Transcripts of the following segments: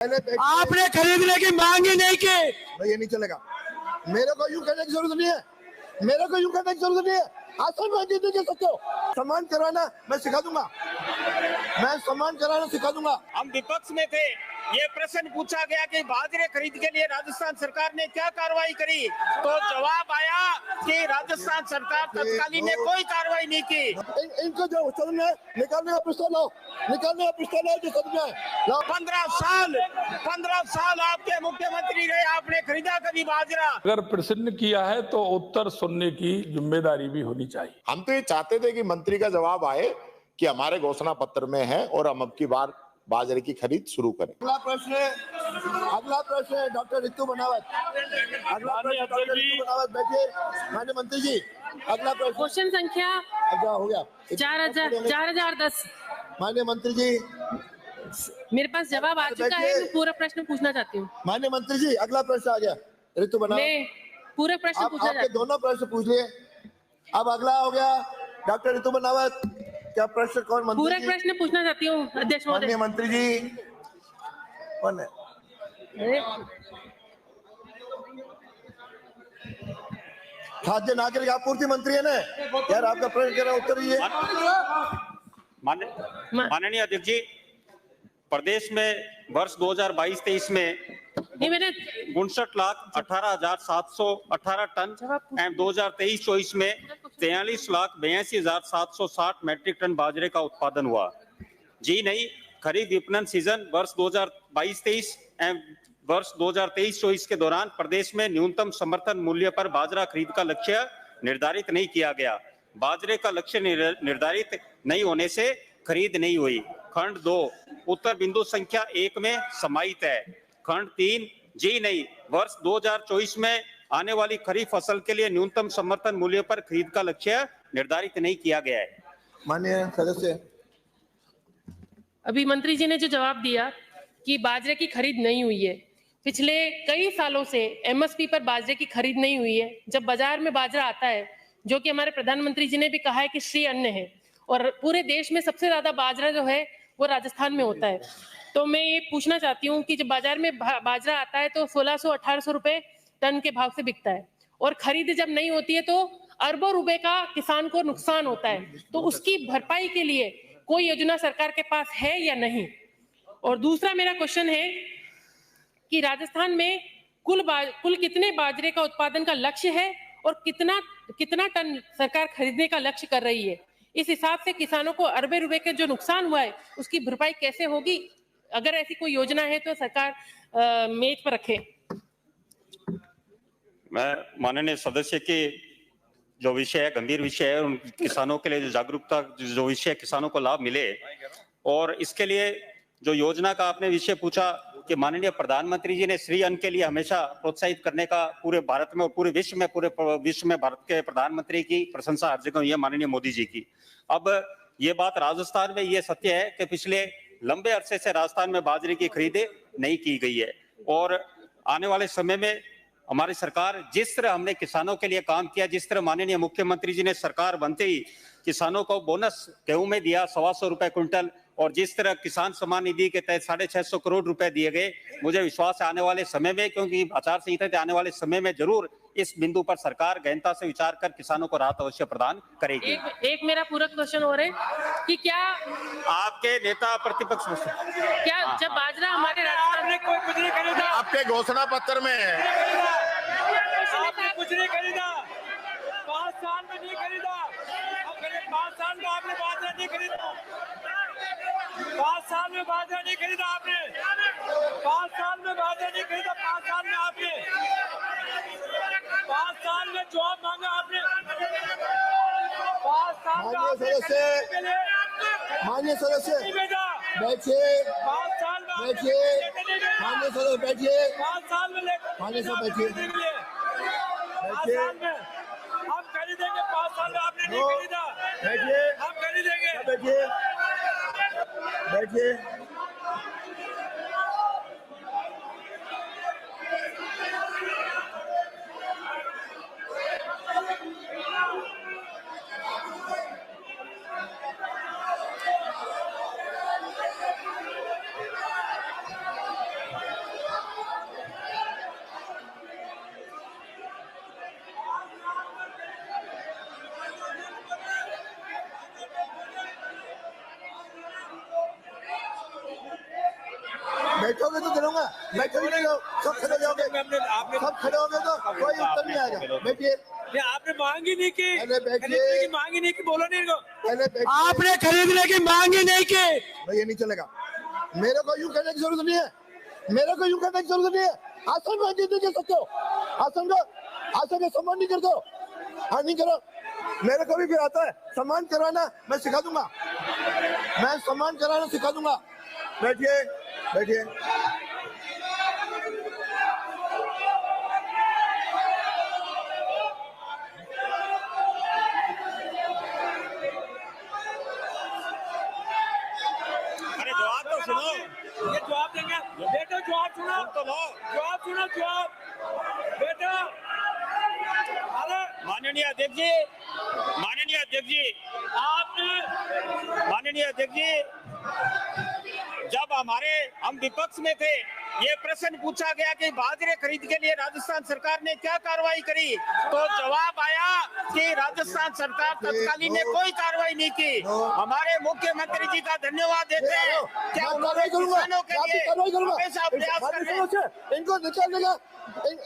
आपने खरीदने की मांग ही नहीं की। ये नहीं चलेगा। मेरे को यूं करने की जरूरत नहीं है, मेरे को यूं करने की जरूरत नहीं है। आसन में जीत दे सकते हो, सम्मान कराना मैं सिखा दूंगा, मैं सम्मान कराना सिखा दूंगा। हम विपक्ष में थे, ये प्रश्न पूछा गया कि बाजरे खरीद के लिए राजस्थान सरकार ने क्या कार्रवाई करी, तो जवाब आया कि राजस्थान सरकार तत्कालीन ने कोई कार्रवाई नहीं की। इनको जो सदन में निकालने का प्रस्ताव लाओ, निकालने का प्रस्ताव लाओ जो सदन में। 15 साल आपके मुख्यमंत्री रहे, आपने खरीदा कभी बाजरा? अगर प्रश्न किया है तो उत्तर सुनने की जिम्मेदारी भी होनी चाहिए। हम तो ये चाहते थे कि मंत्री का जवाब आए कि हमारे घोषणा पत्र में है और हम अब की बार बाजरे की खरीद शुरू करें। अगला प्रश्न है डॉक्टर रितु बनावत। अगला प्रश्न डॉक्टर रितु बनावत, बैठिए माननीय मंत्री जी। अगला प्रश्न क्वेश्चन संख्या हो गया 4010। माननीय मंत्री जी, मेरे पास जवाब आ चुका है, मैं पूरा प्रश्न पूछना चाहती हूँ। माननीय मंत्री जी अगला प्रश्न आ गया, रितु बनावत। मैं पूरा प्रश्न पूछना चाहती हूँ। दोनों प्रश्न पूछ लिए, अब अगला हो गया डॉक्टर रितु बनावत। क्या प्रश्न कौन मंत्री पूरा प्रश्न पूछना चाहती हूँ अध्यक्ष महोदय। माननीय मंत्री जी कौन है? खाद्य नागरिक आपूर्ति मंत्री है ना यार, आपका प्रश्न कह रहा उत्तर ये। माननीय अध्यक्ष जी, प्रदेश में वर्ष 2022-23 में 59,18,718 टन एवं 2023-24 में 43,82,760 मैट्रिक टन बाजरे का उत्पादन हुआ। जी नहीं, खरीफ विपणन सीजन वर्ष 2022-23 एवं वर्ष 2023-24 के दौरान प्रदेश में न्यूनतम समर्थन मूल्य पर बाजरा खरीद का लक्ष्य निर्धारित नहीं किया गया। बाजरे का लक्ष्य निर्धारित नहीं होने से खरीद नहीं हुई। खंड 2 उत्तर बिंदु संख्या 1 में समाहित है। खंड 3 जी नहीं, वर्ष 2024 में आने वाली खरीफ फसल के लिए न्यूनतम समर्थन मूल्य पर खरीद का लक्ष्य निर्धारित नहीं किया गया है। माननीय सदस्य, अभी मंत्री जी ने जो जवाब दिया कि बाजरे की खरीद नहीं हुई है, पिछले कई सालों से एमएसपी पर बाजरे की खरीद नहीं हुई है। जब बाजार में बाजरा आता है, जो कि हमारे प्रधानमंत्री जी ने भी कहा है कि श्री अन्न है, और पूरे देश में सबसे ज्यादा बाजरा जो है वो राजस्थान में होता है, तो मैं ये पूछना चाहती हूँ कि जब बाजार में बाजरा आता है तो 1600-1800 रुपए टन के भाव से बिकता है, और खरीद जब नहीं होती है तो अरबों रुपए का किसान को नुकसान होता है। तो उसकी भरपाई के लिए कोई योजना सरकार के पास है या नहीं? और दूसरा मेरा क्वेश्चन है कि राजस्थान में कुल कितने बाजरे का उत्पादन का लक्ष्य है और कितना टन सरकार खरीदने का लक्ष्य कर रही है? इस हिसाब से किसानों को अरबे रुपए के जो नुकसान हुआ है उसकी भरपाई कैसे होगी? अगर ऐसी कोई योजना है तो सरकार मेज पर रखे। मैं माननीय सदस्य के जो विषय है, गंभीर विषय है, उन किसानों के लिए जो जागरूकता जो विषय किसानों को लाभ मिले, और इसके लिए जो योजना का आपने विषय पूछा कि माननीय प्रधानमंत्री जी ने श्री अन्न के लिए हमेशा प्रोत्साहित करने का पूरे भारत में और पूरे विश्व में भारत के प्रधानमंत्री की प्रशंसा हर जगह हुई है, माननीय मोदी जी की। अब ये बात राजस्थान में ये सत्य है कि पिछले लंबे अरसे से राजस्थान में बाजरे की खरीद नहीं की गई है, और आने वाले समय में हमारी सरकार जिस तरह हमने किसानों के लिए काम किया, जिस तरह माननीय मुख्यमंत्री जी ने सरकार बनते ही किसानों को बोनस गेहूं में दिया 125 रुपए क्विंटल, और जिस तरह किसान सम्मान निधि के तहत 650 करोड़ रुपए दिए गए, मुझे विश्वास है आने वाले समय में, क्योंकि आचार संहिता थे, आने वाले समय में जरूर इस बिंदु पर सरकार गहनता से विचार कर किसानों को राहत अवश्य प्रदान करेगी। एक मेरा पूरक क्वेश्चन और है कि क्या आपके नेता प्रतिपक्ष क्या जब बाजरा हमारे राजस्थान में कोई कुछ नहीं खरीदा, आपके घोषणा पत्र में है, आपने कुछ नहीं खरीदा, 5 साल में नहीं खरीदा, अब 5 साल में आपने बाजरा नहीं खरीदा, 5 साल में बाजरा नहीं खरीदा आपने, 5 साल में बाजरा नहीं खरीदा, 5 साल में आपने 5 साल में जॉब मांगा आपने, 5 साल में माननीय सदस्य बैठिए, 5 साल में बैठिए, माननीय सदस्य बैठिए, 5 साल में माननीय सदस्य बैठिए, 5 साल में हम खरीदेंगे, 5 साल में आपने नहीं खरीदा, बैठिए, हम खरीदेंगे, बैठिए, बैठिए। बैठोगे तो दिलाऊंगा, बैठे भी नहीं हो, सब खड़े हो जाओगे, सब खड़े हो गए तो कोई उत्तर नहीं आएगा। बैठिए, आपने मांग ही नहीं की, पहले बैठिए, खरीदने की मांग ही नहीं की, बोलो नहीं इनको। पहले बैठिए। आपने खरीदने की मांग ही नहीं की। भाई ये नहीं चलेगा, मेरे को यूं कहने की जरूरत नहीं है, मेरे को यूं कहने की जरूरत नहीं है। आसन में जीत नहीं सकते हो, आसन का सम्मान नहीं करते हो। हाँ नहीं करो, मेरे को भी फिर आता है सम्मान करवाना, मैं सिखा दूंगा, मैं सम्मान कराना सिखा दूंगा। बैठिए बैठिए। अरे जवाब तो सुनो, ये जवाब देंगे बेटा, जवाब सुनो तो लो। जवाब सुनो, जवाब बेटा। अरे माननीय अध्यक्ष जी, माननीय अध्यक्ष जी, आपने माननीय अध्यक्ष जी, जब हम विपक्ष में थे, ये प्रश्न पूछा गया कि बाजरे खरीद के लिए राजस्थान सरकार ने क्या कार्रवाई करी, तो जवाब आया कि राजस्थान सरकार तत्कालीन ने कोई कार्रवाई नहीं की। हमारे मुख्यमंत्री जी का धन्यवाद देते हैं क्या उन्होंने किसानों के लिए हमेशा प्रयास कर रहे हैं। इनको निकालने का,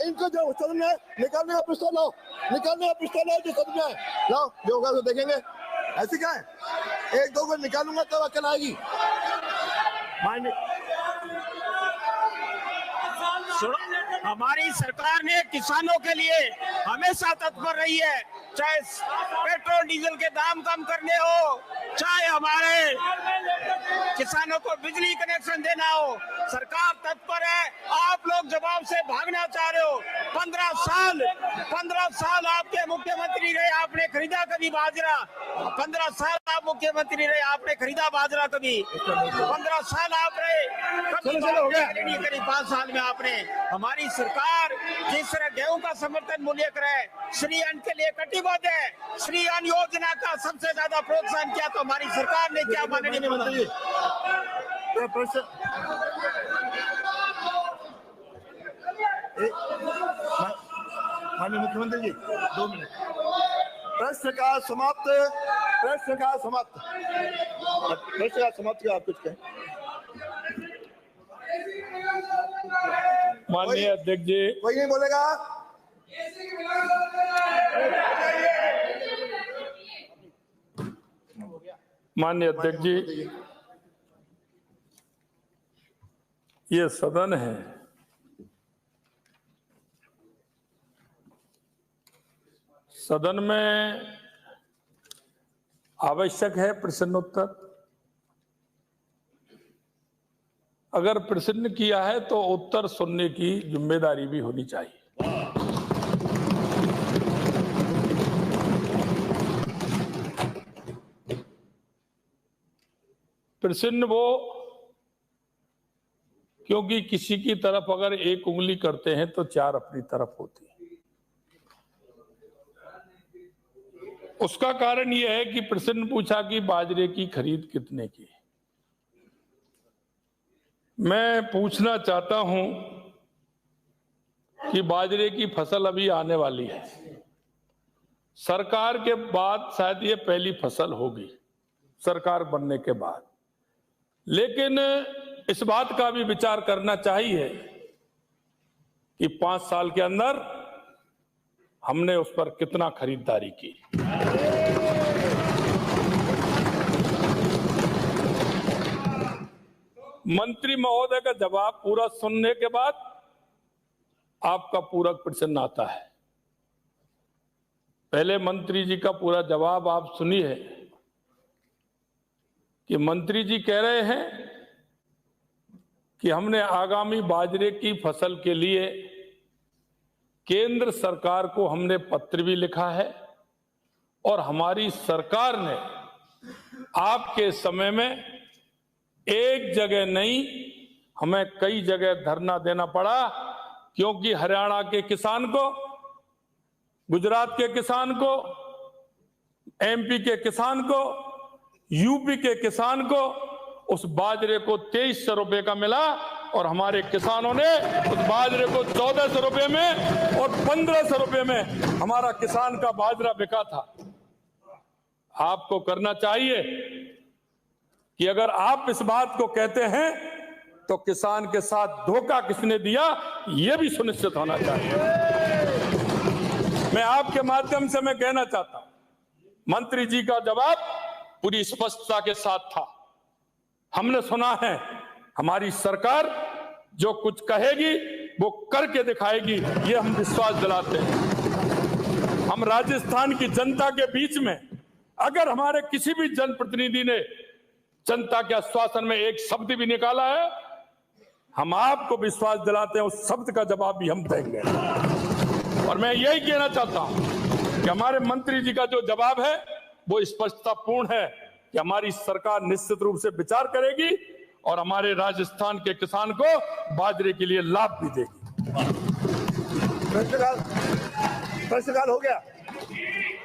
इनको जो सदन में निकालने का प्रस्ताव लाओ, निकालने का प्रस्ताव लाओ, जो सदन में लाओ, जो होगा तो देखेंगे। ऐसे क्या है, एक दो को निकालूंगा तब अकल आएगी। हमारी सरकार ने किसानों के लिए हमेशा तत्पर रही है, चाहे पेट्रोल डीजल के दाम कम करने हो, चाहे हमारे किसानों को बिजली कनेक्शन देना हो, सरकार तत्पर है। आप लोग जवाब से भागना चाह रहे हो। 15 साल आपके मुख्यमंत्री रहे, आपने खरीदा कभी बाजरा? 15 साल आप मुख्यमंत्री रहे, आपने खरीदा बाजरा कभी? 15 साल आप रहे, कभी नहीं करी 5 साल में आपने। हमारी सरकार जिस तरह गेहूं का समर्थन मूल्य करे, श्री अन्न के लिए कटिबद्ध है। श्री अन्न योजना का सबसे ज्यादा प्रोत्साहन किया तो हमारी सरकार ने क्या? माननीय मंत्री माननीय मुख्यमंत्री जी 2 मिनट। प्रश्न का समाप्त, प्रश्न का समाप्त, प्रश्न का समाप्त किया। आप कुछ कहें? माननीय अध्यक्ष जी, कोई नहीं बोलेगा। माननीय अध्यक्ष जी, ये सदन है, सदन में आवश्यक है प्रश्नोत्तर। अगर प्रश्न किया है तो उत्तर सुनने की जिम्मेदारी भी होनी चाहिए। प्रश्न वो, क्योंकि किसी की तरफ अगर एक उंगली करते हैं तो 4 अपनी तरफ होती है। उसका कारण यह है कि प्रश्न पूछा कि बाजरे की खरीद कितने की। मैं पूछना चाहता हूं कि बाजरे की फसल अभी आने वाली है, सरकार के बाद शायद ये पहली फसल होगी सरकार बनने के बाद, लेकिन इस बात का भी विचार करना चाहिए कि 5 साल के अंदर हमने उस पर कितना खरीदारी की। मंत्री महोदय का जवाब पूरा सुनने के बाद आपका पूरक प्रश्न आता है। पहले मंत्री जी का पूरा जवाब आप सुनिए कि मंत्री जी कह रहे हैं कि हमने आगामी बाजरे की फसल के लिए केंद्र सरकार को हमने पत्र भी लिखा है और हमारी सरकार ने आपके समय में एक जगह नहीं, हमें कई जगह धरना देना पड़ा, क्योंकि हरियाणा के किसान को, गुजरात के किसान को, एमपी के किसान को, यूपी के किसान को उस बाजरे को 2300 रुपए का मिला और हमारे किसानों ने उस बाजरे को 1400 रुपए में और 1500 रुपए में हमारा किसान का बाजरा बिका था। आपको करना चाहिए कि अगर आप इस बात को कहते हैं तो किसान के साथ धोखा किसने दिया, यह भी सुनिश्चित होना चाहिए। मैं आपके माध्यम से मैं कहना चाहता हूं, मंत्री जी का जवाब पूरी स्पष्टता के साथ था। हमने सुना है हमारी सरकार जो कुछ कहेगी वो करके दिखाएगी, ये हम विश्वास दिलाते हैं। हम राजस्थान की जनता के बीच में अगर हमारे किसी भी जनप्रतिनिधि ने जनता के आश्वासन में एक शब्द भी निकाला है, हम आपको विश्वास दिलाते हैं उस शब्द का जवाब भी हम देंगे। और मैं यही कहना चाहता हूं कि हमारे मंत्री जी का जो जवाब है वो स्पष्टतापूर्ण है कि हमारी सरकार निश्चित रूप से विचार करेगी और हमारे राजस्थान के किसान को बाजरे के लिए लाभ भी देगी। प्रश्नकाल हो गया।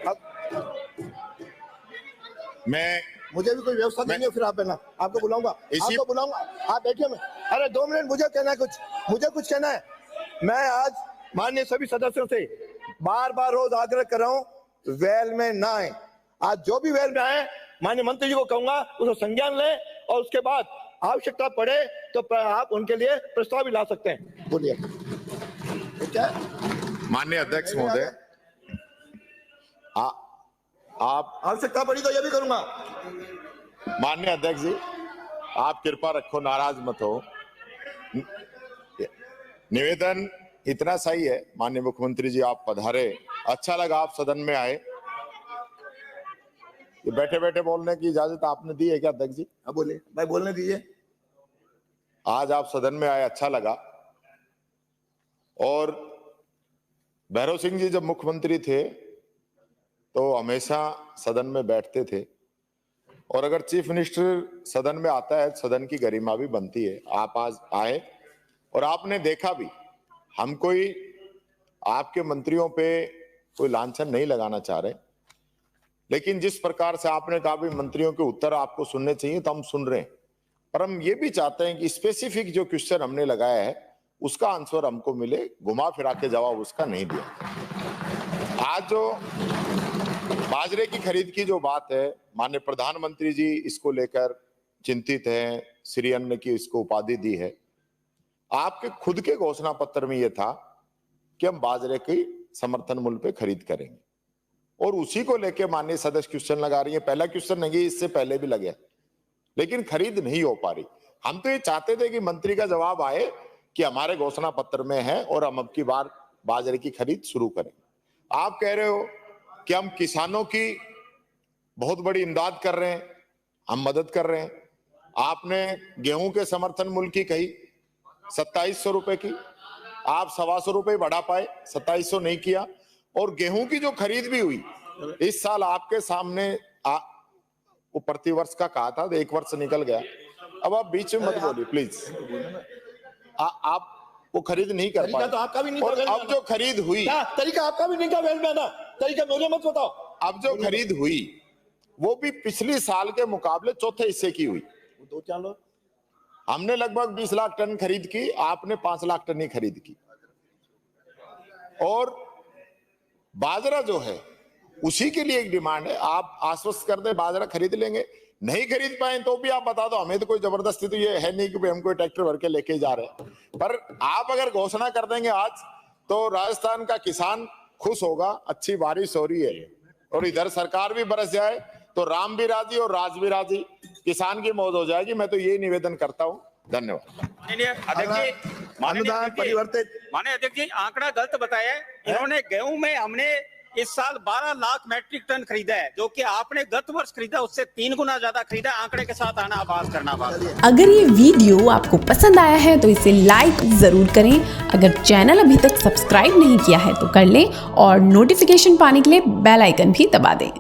अब मुझे भी कोई व्यवस्था देंगे, फिर आप कहना, आपको बुलाऊंगा, आप बैठिए। मैं अरे 2 मिनट, मुझे कहना है मुझे कुछ कहना है। मैं आज माननीय सभी सदस्यों से बार बार रोज आग्रह कर रहा हूँ, वेल में ना आए। आज जो भी वेल में आए, माननीय मंत्री जी को कहूंगा उसको संज्ञान लें और उसके बाद आवश्यकता पड़े तो आप उनके लिए प्रस्ताव भी ला सकते हैं। बोलिए। माननीय अध्यक्ष महोदय, आप आवश्यकता पड़ी तो ये भी करूंगा। माननीय अध्यक्ष जी, आप कृपा रखो, नाराज मत हो। निवेदन इतना सही है, माननीय मुख्यमंत्री जी आप पधारे, अच्छा लगा आप सदन में आए। ये बैठे बैठे बोलने की इजाजत आपने दी है क्या अध्यक्ष जी? अब बोलिए भाई, बोलने दीजिए। आज आप सदन में आए, अच्छा लगा। और भैरव सिंह जी जब मुख्यमंत्री थे तो हमेशा सदन में बैठते थे, और अगर चीफ मिनिस्टर सदन में आता है सदन की गरिमा भी बनती है। आप आज आए और आपने देखा भी, हम कोई आपके मंत्रियों पे कोई लांछन नहीं लगाना चाह रहे, लेकिन जिस प्रकार से आपने कहा भी मंत्रियों के उत्तर आपको सुनने चाहिए तो हम सुन रहे हैं, पर हम ये भी चाहते हैं कि स्पेसिफिक जो क्वेश्चन हमने लगाया है उसका आंसर हमको मिले, घुमा फिरा के जवाब उसका नहीं दिया। आज जो बाजरे की खरीद की जो बात है, माननीय प्रधानमंत्री जी इसको लेकर चिंतित हैं, श्री अन्न की इसको उपाधि दी है। आपके खुद के घोषणा पत्र में यह था कि हम बाजरे की समर्थन मूल्य पे खरीद करेंगे, और उसी को लेके माननीय सदस्य क्वेश्चन लगा रही है। पहला क्वेश्चन नहीं, इससे पहले भी लगे, लेकिन खरीद नहीं हो पा रही। हम तो ये चाहते थे कि मंत्री का जवाब आए कि हमारे घोषणा पत्र में है और हम अब की बार बाजरे की खरीद शुरू करें। आप कह रहे हो कि हम किसानों की बहुत बड़ी इमदाद कर रहे हैं, हम मदद कर रहे हैं। आपने गेहूं के समर्थन मूल्य की कही 2700 रुपए की, आप 125 रुपए बढ़ा पाए, 2700 नहीं किया। और गेहूं की जो खरीद भी हुई इस साल आपके सामने वो प्रतिवर्ष का कहा था, 1 वर्ष निकल गया। अब आप बीच में मत बोलिए प्लीज। आप वो खरीद नहीं कर पाए, तो आपका भी नहीं था। अब जो खरीद हुई, तरीका आपका भी नहीं था वेल में आना, तरीका मुझे मत बताओ। अब जो खरीद हुई वो भी पिछले साल के मुकाबले चौथे हिस्से की हुई। 2-4 लोग, हमने लगभग 20 लाख टन खरीद की, आपने 5 लाख टन ही खरीद की। और बाजरा जो है उसी के लिए एक डिमांड है, आप आश्वस्त कर दे बाजरा खरीद लेंगे। नहीं खरीद पाए तो भी आप बता दो, हमें तो कोई जबरदस्ती तो ये है नहीं कि हम कोई ट्रैक्टर भर के लेके जा रहे हैं। पर आप अगर घोषणा कर देंगे आज तो राजस्थान का किसान खुश होगा। अच्छी बारिश हो रही है और इधर सरकार भी बरस जाए तो राम भी राजी और राज भी राजी, किसान की मौज हो जाएगी। मैं तो यही निवेदन करता हूँ। धन्यवाद। माननीय अध्यक्ष जी, आंकड़ा गलत बताया है इन्होंने। गेहूं में हमने इस साल 12 लाख मैट्रिक टन खरीदा है, जो कि आपने गत वर्ष खरीदा उससे 3 गुना ज्यादा खरीदा। आंकड़े के साथ आना आवाज करना बात। अगर ये वीडियो आपको पसंद आया है तो इसे लाइक जरूर करें। अगर चैनल अभी तक सब्सक्राइब नहीं किया है तो कर लें और नोटिफिकेशन पाने के लिए बेल आइकन भी दबा दें।